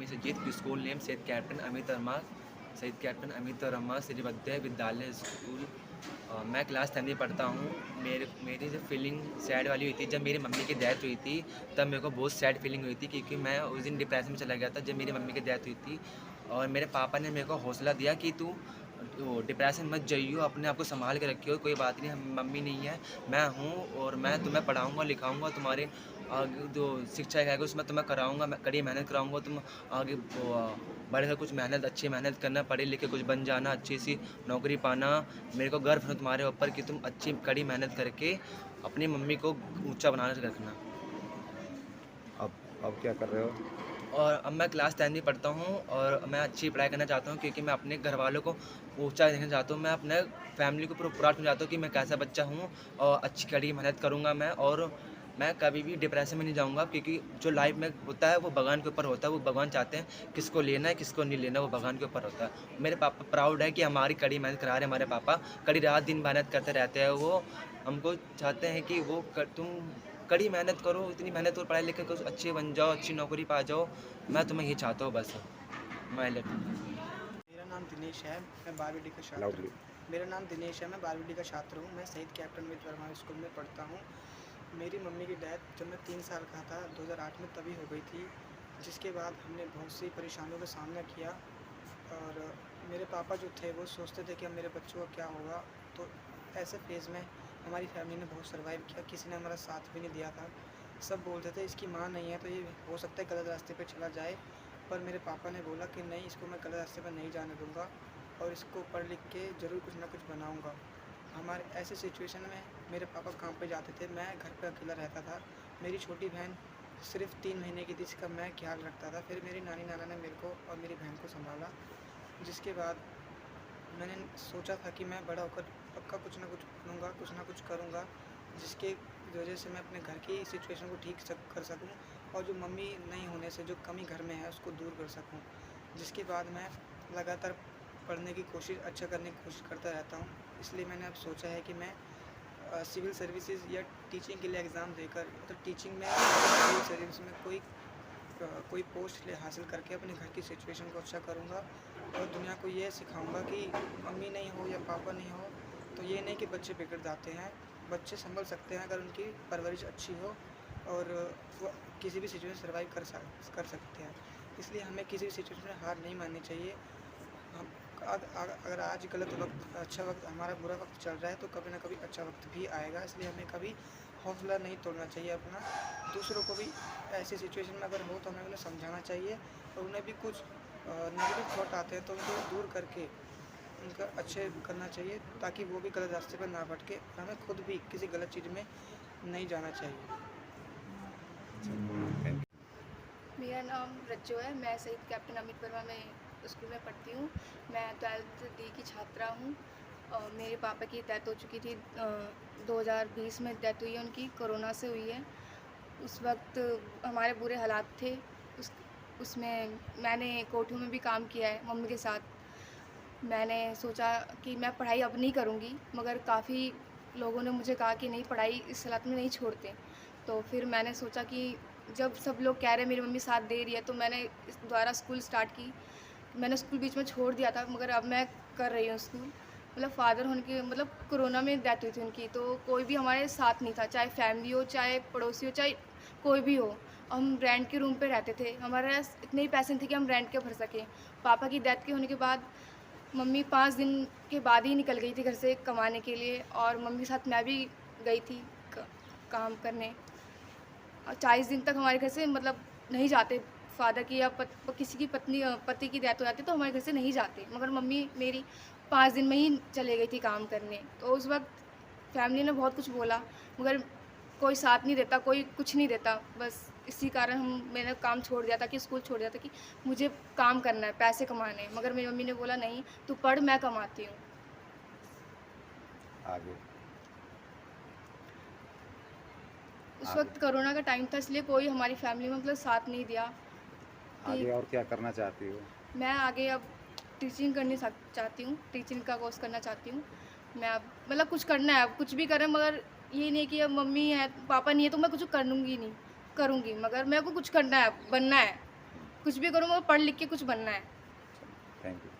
मी Sujit, school name शहीद captain Amit Verma श्रीवद्या विद्यालय school. मैं क्लास 10th में पढ़ता हूँ। मेरी जब फीलिंग सैड वाली हुई थी, जब मेरी मम्मी की डेथ हुई थी, तब मेरे को बहुत सैड फीलिंग हुई थी, क्योंकि मैं उस दिन डिप्रेशन में चला गया था जब मेरी मम्मी की डेथ हुई थी। और मेरे पापा ने मेरे को हौसला दिया कि तू डिप्रेशन मत जाइयो, अपने आप को संभाल के रखियो, कोई बात नहीं, हम मम्मी नहीं है, मैं हूँ, और मैं तुम्हें पढ़ाऊँगा लिखाऊँगा, तुम्हारे आगे जो शिक्षा है उसमें तुम्हें कराऊँगा, मैं कड़ी मेहनत कराऊँगा, तुम आगे बढ़कर कुछ मेहनत, अच्छी मेहनत करना, पढ़े लिखे कुछ बन जाना, अच्छी सी नौकरी पाना। मेरे को गर्व है तुम्हारे ऊपर कि तुम अच्छी कड़ी मेहनत करके अपनी मम्मी को ऊंचा बनाना रखना। अब क्या कर रहे हो? और अब मैं क्लास 10 में पढ़ता हूँ और मैं अच्छी पढ़ाई करना चाहता हूँ, क्योंकि मैं अपने घर वालों को ऊंचा देखना चाहता हूँ। मैं अपने फैमिली को पूरा प्राउड करना चाहता हूँ कि मैं कैसा बच्चा हूँ, और अच्छी कड़ी मेहनत करूँगा मैं, और मैं कभी भी डिप्रेशन में नहीं जाऊँगा, क्योंकि जो लाइफ में होता है वो भगवान के ऊपर होता है। वो भगवान चाहते हैं किसको लेना है किसको नहीं लेना, वो भगवान के ऊपर होता है। मेरे पापा प्राउड है कि हमारी कड़ी मेहनत करा रहे हैं। हमारे पापा कड़ी रात दिन मेहनत करते रहते हैं। वो हमको चाहते हैं कि तुम कड़ी मेहनत करो, इतनी मेहनत और पढ़ाई लिखाई करो, अच्छे बन जाओ, अच्छी नौकरी पा जाओ। मैं तुम्हें ये चाहता हूँ बस। माय मेरा नाम दिनेश है, मैं 12वीं डी का छात्र लाउडली। मेरा नाम दिनेश है, मैं 12वीं डी का छात्र हूँ। मैं शहीद कैप्टन अमित वर्मा स्कूल में पढ़ता हूँ। मेरी मम्मी की डेथ जब मैं 3 साल का था 2008 में तभी हो गई थी, जिसके बाद हमने बहुत सी परेशानियों का सामना किया। और मेरे पापा जो थे वो सोचते थे कि अब मेरे बच्चों का क्या होगा। तो ऐसे फेज़ में हमारी फैमिली ने बहुत सर्वाइव किया, किसी ने हमारा साथ भी नहीं दिया था। सब बोलते थे इसकी माँ नहीं है तो ये हो सकता है गलत रास्ते पे चला जाए, पर मेरे पापा ने बोला कि नहीं, इसको मैं गलत रास्ते पर नहीं जाने दूँगा और इसको पढ़ लिख के ज़रूर कुछ ना कुछ बनाऊँगा। हमारे ऐसे सिचुएशन में मेरे पापा काम पे जाते थे, मैं घर पे अकेला रहता था। मेरी छोटी बहन सिर्फ 3 महीने की थी, जिसका मैं ख्याल रखता था। फिर मेरी नानी नाना ने मेरे को और मेरी बहन को संभाला, जिसके बाद मैंने सोचा था कि मैं बड़ा होकर पक्का कुछ ना कुछ बनूँगा, कुछ ना कुछ करूँगा, जिसके वजह से मैं अपने घर की सिचुएशन को ठीक कर सकूँ और जो मम्मी नहीं होने से जो कमी घर में है उसको दूर कर सकूँ। जिसके बाद मैं लगातार पढ़ने की कोशिश, अच्छा करने की कोशिश करता रहता हूँ। इसलिए मैंने अब सोचा है कि मैं सिविल सर्विसेज या टीचिंग के लिए एग्ज़ाम देकर, तो टीचिंग में सिविल सर्विस में कोई पोस्ट हासिल करके अपने घर की सिचुएशन को अच्छा करूँगा और दुनिया को ये सिखाऊँगा कि मम्मी नहीं हो या पापा नहीं हो तो ये नहीं कि बच्चे बिगड़ जाते हैं। बच्चे संभल सकते हैं अगर उनकी परवरिश अच्छी हो, और वो किसी भी सिचुएशन सर्वाइव कर सकते हैं। इसलिए हमें किसी भी सिचुएशन में हार नहीं माननी चाहिए। हम अगर आज गलत वक्त, अच्छा वक्त, हमारा बुरा वक्त चल रहा है तो कभी ना कभी अच्छा वक्त भी आएगा। इसलिए हमें कभी हौसला नहीं तोड़ना चाहिए अपना। दूसरों को भी ऐसी सिचुएशन में अगर हो तो हमें उन्हें समझाना चाहिए, और उन्हें भी कुछ नेगेटिव थॉट आते हैं तो उनको दूर करके उनका अच्छे करना चाहिए, ताकि वो भी गलत रास्ते पर ना भटके और हमें खुद भी किसी गलत चीज़ में नहीं जाना चाहिए। मेरा नाम रज्जो है, मैं शहीद कैप्टन अमित वर्मा में स्कूल में पढ़ती हूँ। मैं 12th डी की छात्रा हूँ। और मेरे पापा की डेथ हो चुकी थी, 2020 में डेथ हुई है उनकी, कोरोना से हुई है। उस वक्त हमारे बुरे हालात थे। उसमें मैंने कोठू में भी काम किया है मम्मी के साथ। मैंने सोचा कि मैं पढ़ाई अब नहीं करूँगी, मगर काफ़ी लोगों ने मुझे कहा कि नहीं, पढ़ाई इस हालत में नहीं छोड़ते। तो फिर मैंने सोचा कि जब सब लोग कह रहे हैं, मेरी मम्मी साथ दे रही है, तो मैंने दोबारा स्कूल स्टार्ट की। मैंने स्कूल बीच में छोड़ दिया था, मगर अब मैं कर रही हूँ स्कूल। मतलब फादर होने के, मतलब कोरोना में डेथ हुई थी उनकी, तो कोई भी हमारे साथ नहीं था, चाहे फैमिली हो, चाहे पड़ोसी हो, चाहे कोई भी हो। हम रेंट के रूम पे रहते थे, हमारे पास इतने ही पैसे नहीं थे कि हम रेंट के भर सकें। पापा की डेथ के होने के बाद मम्मी 5 दिन के बाद ही निकल गई थी घर से कमाने के लिए, और मम्मी के साथ मैं भी गई थी काम करने। और 40 दिन तक हमारे घर से मतलब नहीं जाते। फादर की या किसी की पति की डेथ हो जाती तो हमारे घर से नहीं जाते, मगर मम्मी मेरी 5 दिन में ही चले गई थी काम करने। तो उस वक्त फैमिली ने बहुत कुछ बोला, मगर कोई साथ नहीं देता, कोई कुछ नहीं देता। बस इसी कारण मैंने काम छोड़ दिया था, कि स्कूल छोड़ दिया था कि मुझे काम करना है, पैसे कमाने हैं। मगर मेरी मम्मी ने बोला नहीं, तू पढ़, मैं कमाती हूँ। आगे उस वक्त कोरोना का टाइम था, इसलिए कोई हमारी फैमिली में मतलब साथ नहीं दिया। आगे और क्या करना चाहती हो? मैं आगे अब टीचिंग करनी चाहती हूँ, टीचिंग का कोर्स करना चाहती हूँ। मैं अब मतलब कुछ करना है, अब कुछ भी करें, मगर ये नहीं कि अब मम्मी है पापा नहीं है तो मैं कुछ करूँगी नहीं, करूँगी, मगर मेरे को कुछ करना है, बनना है। कुछ भी करूँ, मैं पढ़ लिख के कुछ बनना है। Thank you.